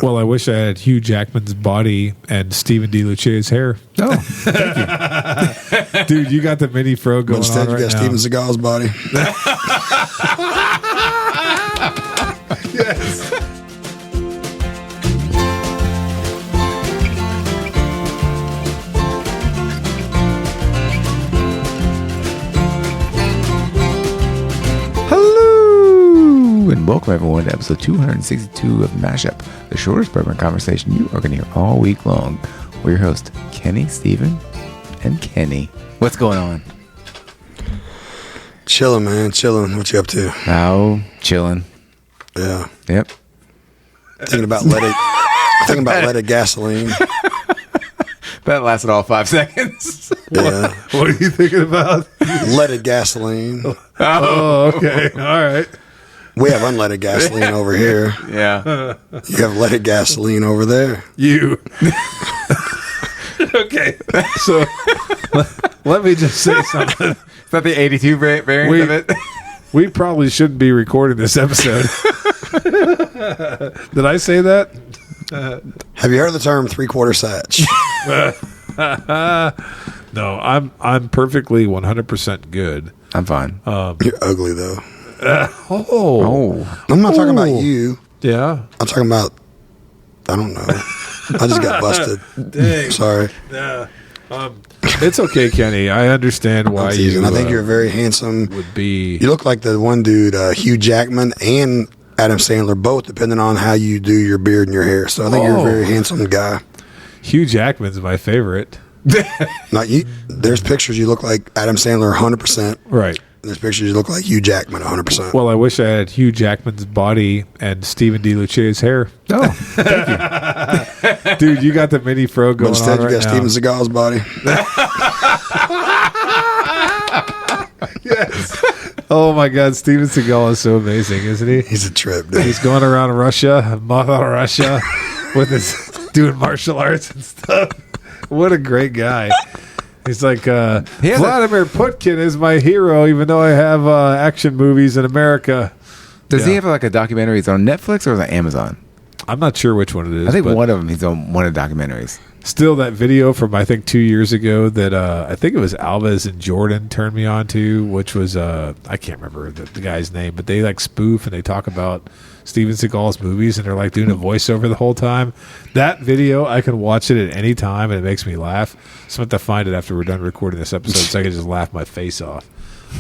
Well, I wish I had Hugh Jackman's body and Stephen DeLucia's hair. Oh, thank you. Dude, you got the mini fro going instead on right now. Instead, you got Steven Seagal's body. Yes. And welcome everyone to episode 262 of Mashup, the shortest bourbon conversation you are going to hear all week long. We're your hosts, Kenny, Steven, and Kenny. What's going on? Chilling, man. Chilling. What you up to? Oh, chilling. Yeah. Yep. Thinking about leaded gasoline. That lasted all 5 seconds. Yeah. What are you thinking about? Leaded gasoline. Oh, okay. All right. We have unleaded gasoline over here. Yeah. You have leaded gasoline over there. You. Okay. So let me just say something. Is that the 82 variant of it? We probably shouldn't be recording this episode. Did I say that? Have you heard the term three-quarter satch? No, I'm perfectly 100% good. I'm fine. You're ugly, though. Oh. I'm not talking about you. Yeah. I'm talking about, I don't know. I just got busted. Dang. Sorry. Yeah. It's okay, Kenny. I understand why you. I think you're very handsome. Would be. You look like the one dude, Hugh Jackman and Adam Sandler, both depending on how you do your beard and your hair. So I think you're a very handsome guy. Hugh Jackman's my favorite. Not you. There's pictures you look like Adam Sandler 100%. Right. There's pictures you look like Hugh Jackman 100%. Well, I wish I had Hugh Jackman's body and Stephen DeLucia's hair. Oh, thank you. Dude, you got the mini fro going on right now. But instead, you got Steven Seagal's body. Yes. Oh, my God. Steven Seagal is so amazing, isn't he? He's a trip, dude. He's going around Russia, Mother Russia, with his doing martial arts and stuff. What a great guy. He's like, Vladimir Putin is my hero, even though I have action movies in America. Does he have like a documentary? It's on Netflix or is it Amazon? I'm not sure which one it is. I think one of them, he's on one of the documentaries. Still, that video from, I think, 2 years ago that I think it was Alves and Jordan turned me on to, which was, I can't remember the guy's name, but they like spoof and they talk about Steven Seagal's movies and they're like doing a voiceover the whole time. That video, I can watch it at any time and it makes me laugh. So I'm going to find it after we're done recording this episode so I can just laugh my face off.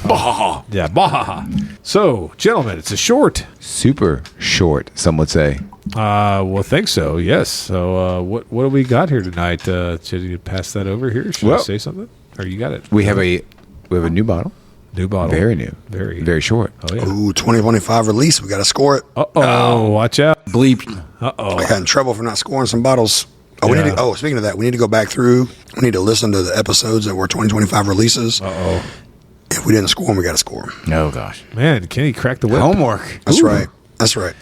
Baha. Yeah, baha. So, gentlemen, it's a short. Super short, some would say. Well, think so, yes. So, what do we got here tonight? Should you pass that over here? Should I say something? Or you got it? We have a new bottle. New bottle. Very new. Very short. Oh, yeah. Ooh, 2025 release. We got to score it. Uh-oh. Watch out. Bleep. Uh-oh. I got in trouble for not scoring some bottles. We need to, speaking of that, we need to go back through. We need to listen to the episodes that were 2025 releases. Uh-oh. If we didn't score them, we got to score them. Oh, gosh. Man, Kenny cracked the whip. Homework. That's right. That's right.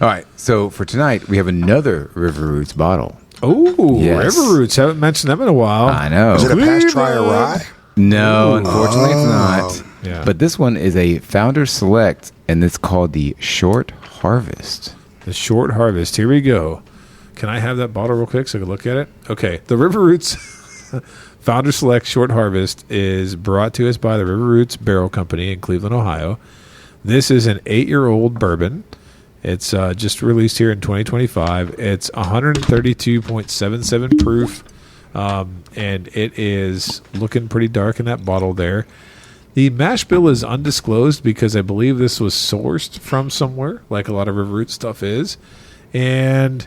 All right. So for tonight, we have another River Roots bottle. Oh, yes. River Roots. Haven't mentioned them in a while. I know. Is it a past try or rye? No, unfortunately it's not. Yeah. But this one is a Founder Select, and it's called the Short Harvest. The Short Harvest. Here we go. Can I have that bottle real quick so I can look at it? Okay. The River Roots Founder Select Short Harvest is brought to us by the River Roots Barrel Company in Cleveland, Ohio. This is an 8-year-old bourbon. It's just released here in 2025. It's 132.77 proof, and it is looking pretty dark in that bottle there. The mash bill is undisclosed because I believe this was sourced from somewhere, like a lot of River Roots stuff is. And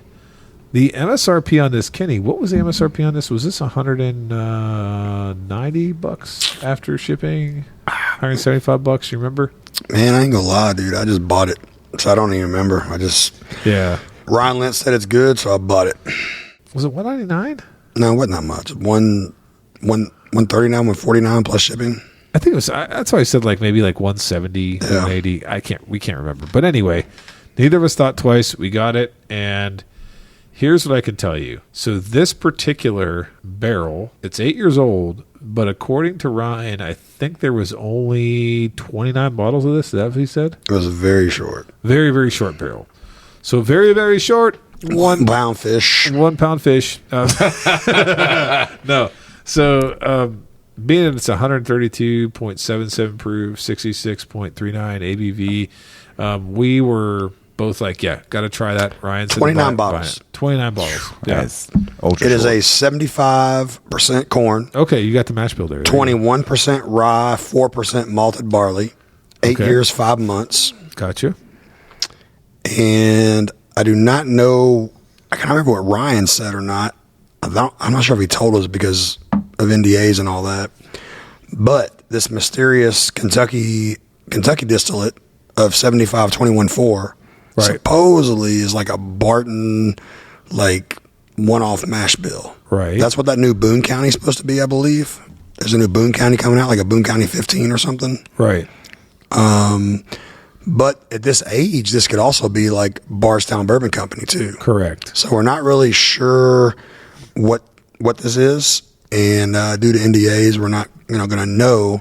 the MSRP on this, Kenny, what was the MSRP on this? Was this $190 after shipping? $175, you remember? Man, I ain't gonna lie, dude. I just bought it. So I don't even remember. Ryan Lentz said it's good, so I bought it. Was it $199? No, it wasn't that much. $139, $149 plus shipping. I think it was. That's why I said maybe like $170, $180. We can't remember. But anyway, neither of us thought twice. We got it, and here's what I can tell you. So this particular barrel, it's 8 years old, but according to Ryan, I think there was only 29 bottles of this. Is that what he said? It was very short. Very, very short barrel. So very, very short. 1 pound fish. 1 pound fish. No. So, being it's 132.77 proof, 66.39 ABV, we were both like, yeah, got to try that. Ryan said 29 bottles. 29 bottles. Yeah. That's ultra It is short. a 75% corn, Okay, you got the mash bill there. 21% rye, 4% malted barley, 8 Okay. years, 5 months. Gotcha. And I do not know, I can't remember what Ryan said or not. I'm not sure if he told us because of NDAs and all that. But this mysterious Kentucky distillate of 75-21-4 Right. supposedly is like a Barton, like one-off mash bill. Right. That's what that new Boone County is supposed to be, I believe. There's a new Boone County coming out, like a Boone County 15 or something. Right. But at this age, this could also be like Bardstown Bourbon Company too. Correct. So we're not really sure what this is, and due to NDAs, we're not going to know.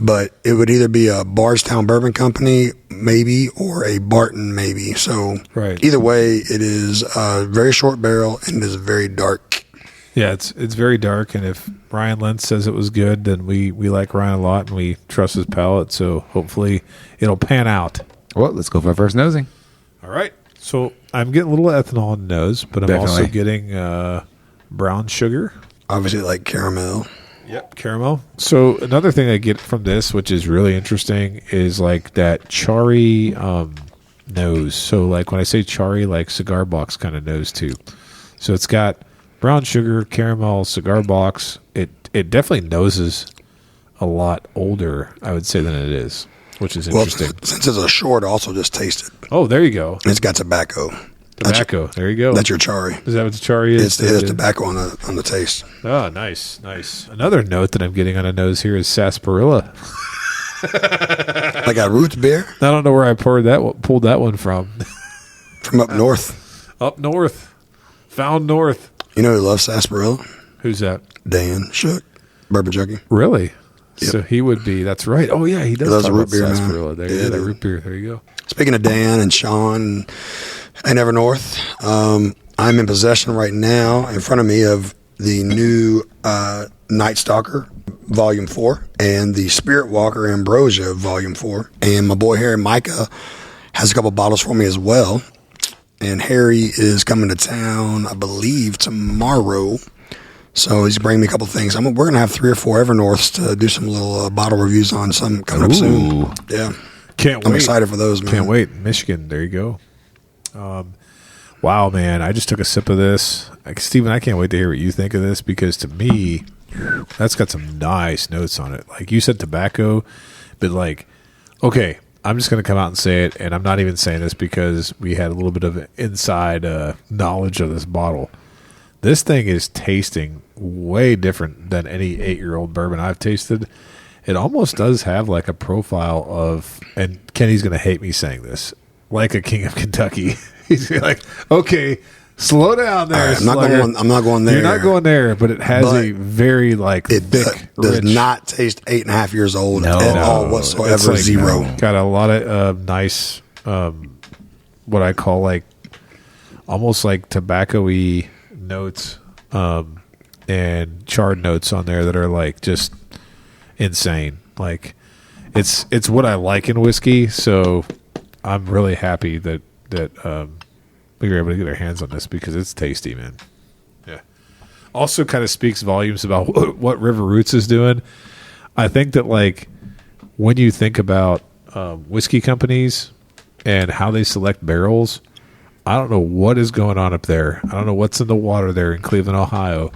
But it would either be a Bardstown Bourbon Company, maybe, or a Barton, maybe. So Right. either way, it is a very short barrel and it is very dark. Yeah, it's very dark, and if Ryan Lentz says it was good, then we like Ryan a lot, and we trust his palate, so hopefully it'll pan out. Well, let's go for our first nosing. All right. So I'm getting a little ethanol in the nose, but I'm also getting brown sugar. Obviously, like caramel. Yep, caramel. So another thing I get from this, which is really interesting, is like that charry nose. So like when I say charry, like cigar box kind of nose too. So it's got brown sugar, caramel, cigar box. It definitely noses a lot older, I would say, than it is, which is interesting. Well, since it's a short, also just taste it. Oh, there you go. It's got tobacco. Tobacco. There you go. That's your charry. Is that what the charry is? It has tobacco on the taste. Oh, nice, nice. Another note that I'm getting on a nose here is sarsaparilla. Like a root beer I don't know where I pulled that one from. from up north. Up north, found north. You know who loves sarsaparilla? Who's that? Dan Shook, bourbon junkie. Really? Yep. So he would be. That's right. Oh yeah, he does. He loves talk root about beer now. sarsaparilla. There, Yeah, that dude. root beer. There you go. Speaking of Dan and Sean and Evernorth, I'm in possession right now in front of me of the new Night Stalker Volume 4 and the Spirit Walker Ambrosia Volume 4. And my boy Harry Micah has a couple bottles for me as well. And Harry is coming to town, I believe, tomorrow. So he's bringing me a couple things. We're going to have 3 or 4 Evernorths to do some little bottle reviews on, some coming up soon. Yeah. Can't wait. I'm excited for those, man. Can't wait. Michigan. There you go. Wow, man. I just took a sip of this. Steven, I can't wait to hear what you think of this, because to me, that's got some nice notes on it. Like you said, tobacco, but like, okay, I'm just going to come out and say it, and I'm not even saying this because we had a little bit of inside knowledge of this bottle. This thing is tasting way different than any 8-year-old bourbon I've tasted. It almost does have like a profile of, and Kenny's going to hate me saying this, like a King of Kentucky. He's like, okay, slow down there. All right, Slugger. I'm not going there. You're not going there, but it has But a very like It thick, does rich, not taste 8.5 years old No. at all No. whatsoever. It's like, Zero. Got a lot of nice, what I call like almost like tobacco-y notes and charred notes on there that are like just insane. Like it's what I like in whiskey, so I'm really happy that we were able to get our hands on this because it's tasty, man. Yeah. Also kind of speaks volumes about what River Roots is doing. I think that like when you think about whiskey companies and how they select barrels, I don't know what is going on up there. I don't know what's in the water there in Cleveland, Ohio,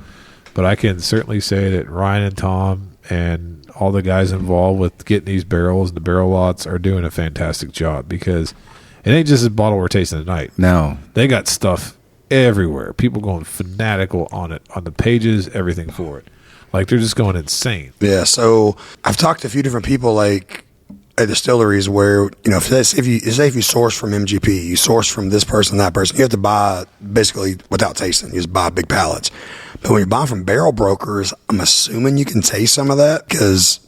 but I can certainly say that Ryan and Tom and all the guys involved with getting these barrels and the barrel lots are doing a fantastic job, because it ain't just a bottle we're tasting tonight. No. They got stuff everywhere. People going fanatical on it, on the pages, everything for it. Like they're just going insane. Yeah. So I've talked to a few different people, like at distilleries, where if you source from MGP, you source from this person, that person, you have to buy basically without tasting. You just buy big pallets. But when you're buying from barrel brokers, I'm assuming you can taste some of that, because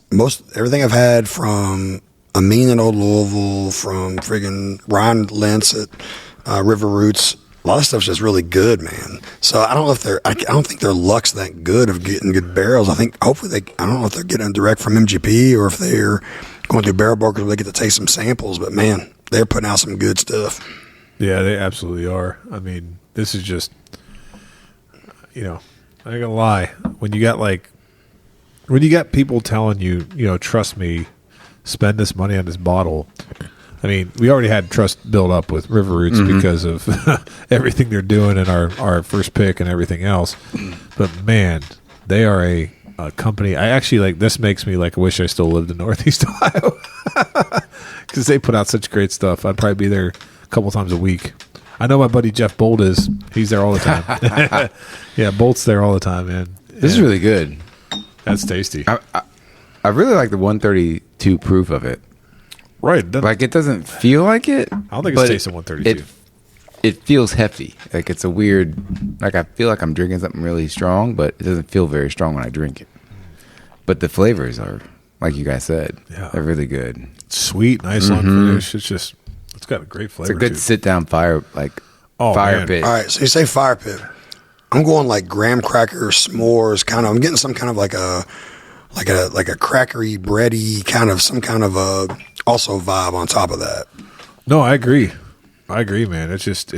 everything I've had from Amin at Old Louisville, from friggin' Ryan Lentz at River Roots, a lot of stuff's just really good, man. So I don't know if I don't think their luck's that good of getting good barrels. I think hopefully I don't know if they're getting them direct from MGP or if they're going through barrel brokers where they get to taste some samples. But man, they're putting out some good stuff. Yeah, they absolutely are. I mean, this is just, I ain't gonna lie. When you got people telling you, trust me, spend this money on this bottle. I mean, we already had trust built up with River Roots because of everything they're doing in our first pick and everything else. But man, they are a company. I actually this makes me I wish I still lived in Northeast Ohio because they put out such great stuff. I'd probably be there a couple times a week. I know my buddy Jeff Bolt is. He's there all the time. Yeah, Bolt's there all the time, man. This is really good. That's tasty. I really like the 132 proof of it. Right. It doesn't feel like it. I don't think it's tasting 132. It feels hefty. It's a weird, I feel like I'm drinking something really strong, but it doesn't feel very strong when I drink it. But the flavors are, like you guys said, they're really good. Sweet, nice on finish. It's got a great flavor. It's a good sit-down fire, fire pit. All right, so you say fire pit. I'm going graham cracker, s'mores, kind of. I'm getting some kind of like a crackery, bready kind of, some kind of also vibe on top of that. No, I agree, man. It's just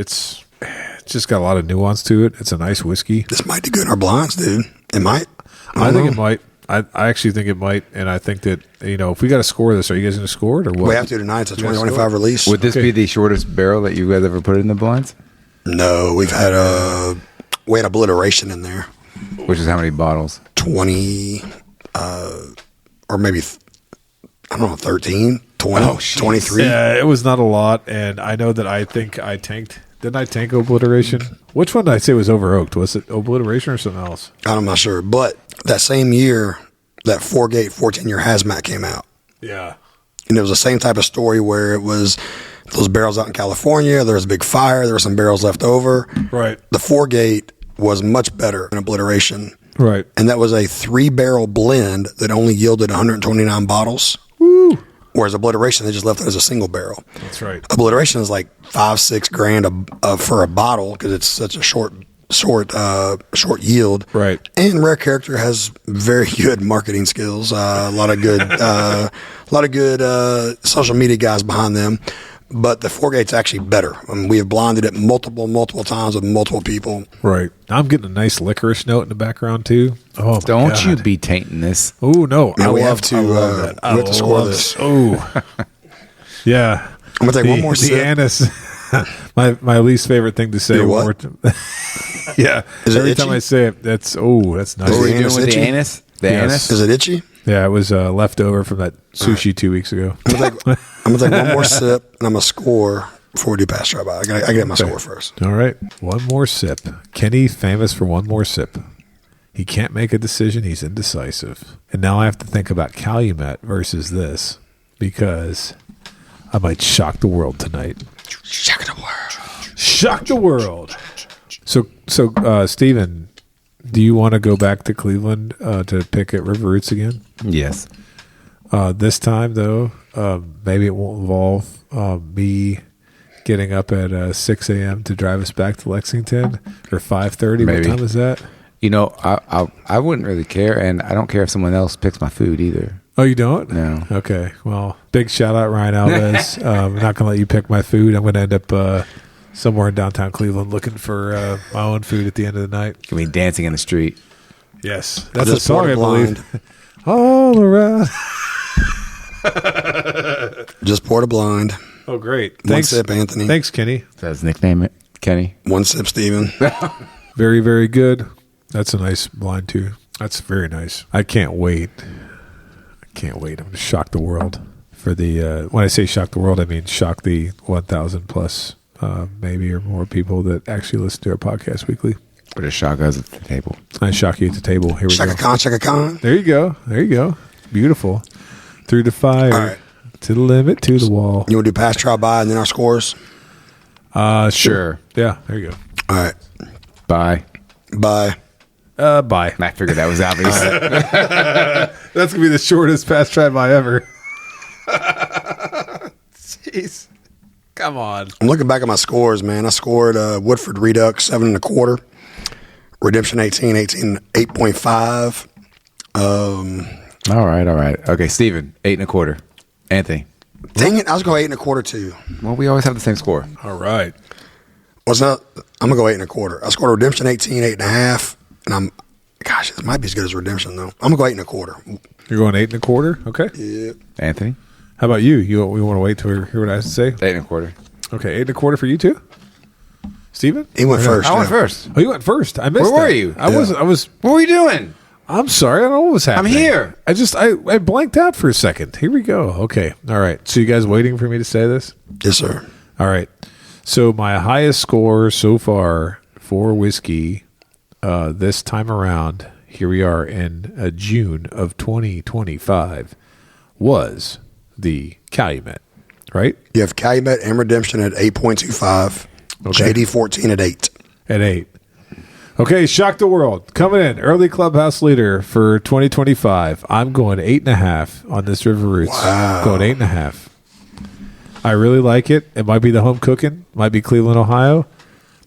got a lot of nuance to it. It's a nice whiskey. This might do good in our blinds, dude. It might. I think it might. I actually think it might, and I think that if we got to score this, are you guys going to score it or what? We have to tonight. It's a 2025 release. Would this be the shortest barrel that you guys ever put in the blinds? No, we had obliteration in there. Which is how many bottles? 20, or maybe 13, 20, 23. Yeah, it was not a lot, and I know that I think I tanked. Didn't I tank obliteration? Which one did I say was over oaked? Was it obliteration or something else? I'm not sure, but that same year, that 4-gate 14-year hazmat came out. Yeah. And it was the same type of story where it was those barrels out in California. There was a big fire. There were some barrels left over. Right. The 4-gate was much better than obliteration. Right. And that was a 3-barrel blend that only yielded 129 bottles. Woo. Whereas obliteration, they just left it as a single barrel. That's right. Obliteration is like $5-6 for a bottle because it's such a short yield. Right. And Rare Character has very good marketing skills. A lot of good social media guys behind them. But the 4-gate's actually better. We have blinded it multiple times with multiple people. Right. I'm getting a nice licorice note in the background too. Oh, don't you be tainting this? Oh no! Man, we have to score this. Oh, yeah. I'm gonna take one more sip. The anise, my least favorite thing to say. Your what? One more yeah. Is it Every itchy? time I say it, that's nice. What were you doing with itchy? the anise? The anise? Is it itchy? Yeah, it was left over from that sushi 2 weeks ago. I'm gonna take one more sip and I'm gonna score before we do pass try by. I gotta get my score first. All right, one more sip. Kenny famous for one more sip. He can't make a decision. He's indecisive. And now I have to think about Calumet versus this because I might shock the world tonight. Shock the world. Shock the world. So, Steven, do you want to go back to Cleveland to pick at River Roots again? Yes. This time, though, maybe it won't involve me getting up at 6 a.m. to drive us back to Lexington or 5:30. Maybe. What time is that? I wouldn't really care, and I don't care if someone else picks my food either. Oh, you don't? No. Okay. Well, big shout out, Ryan Alves. I'm not going to let you pick my food. I'm going to end up somewhere in downtown Cleveland looking for my own food at the end of the night. Can be dancing in the street. Yes. That's a song, I believe. All around. Just poured a blind. Oh, great. One sip, Anthony. Thanks, Kenny. That's his nickname, Kenny. One sip, Steven. Very, very good. That's a nice blind, too. That's very nice. I can't wait. I'm going to shock the world for the, when I say shock the world, I mean shock the 1,000 plus, maybe or more people that actually listen to our podcast weekly. Or just shock us at the table. I shock you at the table. Here we go. Shaka Khan. There you go. Beautiful. Through the fire. All right. To the limit, to the wall. You want to do pass, try, buy, and then our scores? Sure. Yeah, there you go. All right. Bye. Bye. Bye. I figured that was obvious. That's going to be the shortest pass try by ever. Jeez. Come on. I'm looking back at my scores, man. I scored Woodford Redux 7 1/4, Redemption 18, 8.5. All right. Okay, Steven, 8 1/4. Anthony. Dang it, I was going 8 1/4 too. Well, we always have the same score. All right. Well, it's not. I'm gonna go 8 1/4. I scored Redemption 18, 8.5, and it might be as good as Redemption though. I'm gonna go 8 1/4. You're going 8 1/4? Okay. Yeah. Anthony? How about you? We want to wait till we hear what I have to say? 8 1/4. Okay, 8 1/4 for you too? Steven? He went first. I went yeah. first. Oh, you went first. I missed Where were that. you? I was. What were you doing? I'm sorry. I don't know what was happening. here. I blanked out for a second. Here we go. Okay. All right. So you guys waiting for me to say this? Yes, sir. All right. So my highest score so far for whiskey this time around, here we are in June of 2025, was the Calumet, right? You have Calumet and Redemption at 8.25. Okay. JD 14 at 8. At 8. Okay, shock the world. Coming in, early clubhouse leader for 2025. I'm going 8.5 on this River Roots. Wow. Going 8.5. I really like it. It might be the home cooking, might be Cleveland, Ohio,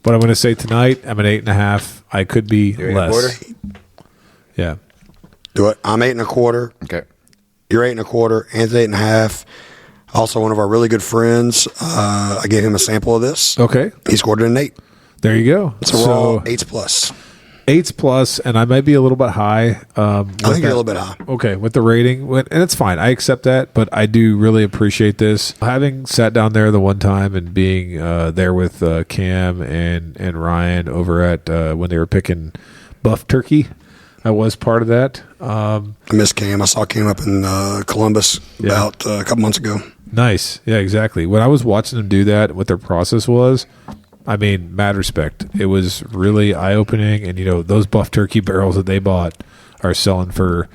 but I'm going to say tonight I'm at 8.5. I could be You're 8 less. 1/4? Yeah. Do it. I'm 8 1/4. Okay. You're 8 1/4. Anthony 8.5. Also, one of our really good friends. I gave him a sample of this. Okay. He scored it an 8. There you go. So we're all 8s plus. 8s plus, and I might be a little bit high. I think you're a little bit high. Okay, with the rating, and it's fine. I accept that, but I do really appreciate this. Having sat down there the one time and being there with Cam and Ryan over at when they were picking buff turkey, I was part of that. I miss Cam. I saw Cam up in Columbus about a couple months ago. Nice. Yeah, exactly. When I was watching them do that, what their process was, I mean, mad respect. It was really eye-opening, and, those buff turkey barrels that they bought are selling for,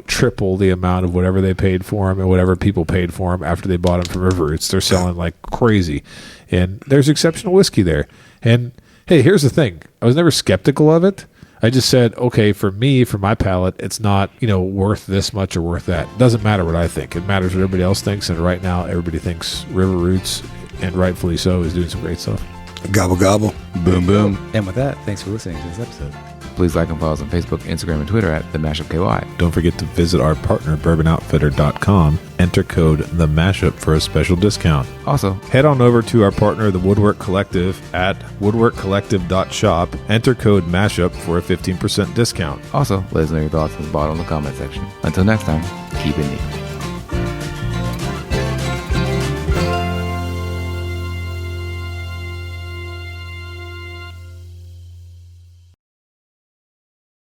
triple the amount of whatever they paid for them and whatever people paid for them after they bought them from River Roots. They're selling like crazy, and there's exceptional whiskey there. And, hey, here's the thing. I was never skeptical of it. I just said, okay, for me, for my palate, it's not, worth this much or worth that. It doesn't matter what I think. It matters what everybody else thinks, and right now everybody thinks River Roots, and rightfully so, is doing some great stuff. Gobble, gobble. Boom, boom. And with that, thanks for listening to this episode. Please like and follow us on Facebook, Instagram, and Twitter at The Mashup KY. Don't forget to visit our partner, bourbonoutfitter.com. Enter code The Mashup for a special discount. Also, Head on over to our partner, the Woodwork Collective, at woodworkcollective.shop. Enter code MASHUP for a 15% discount. let us know your thoughts in the bottom of the comment section. Until next time, keep it neat.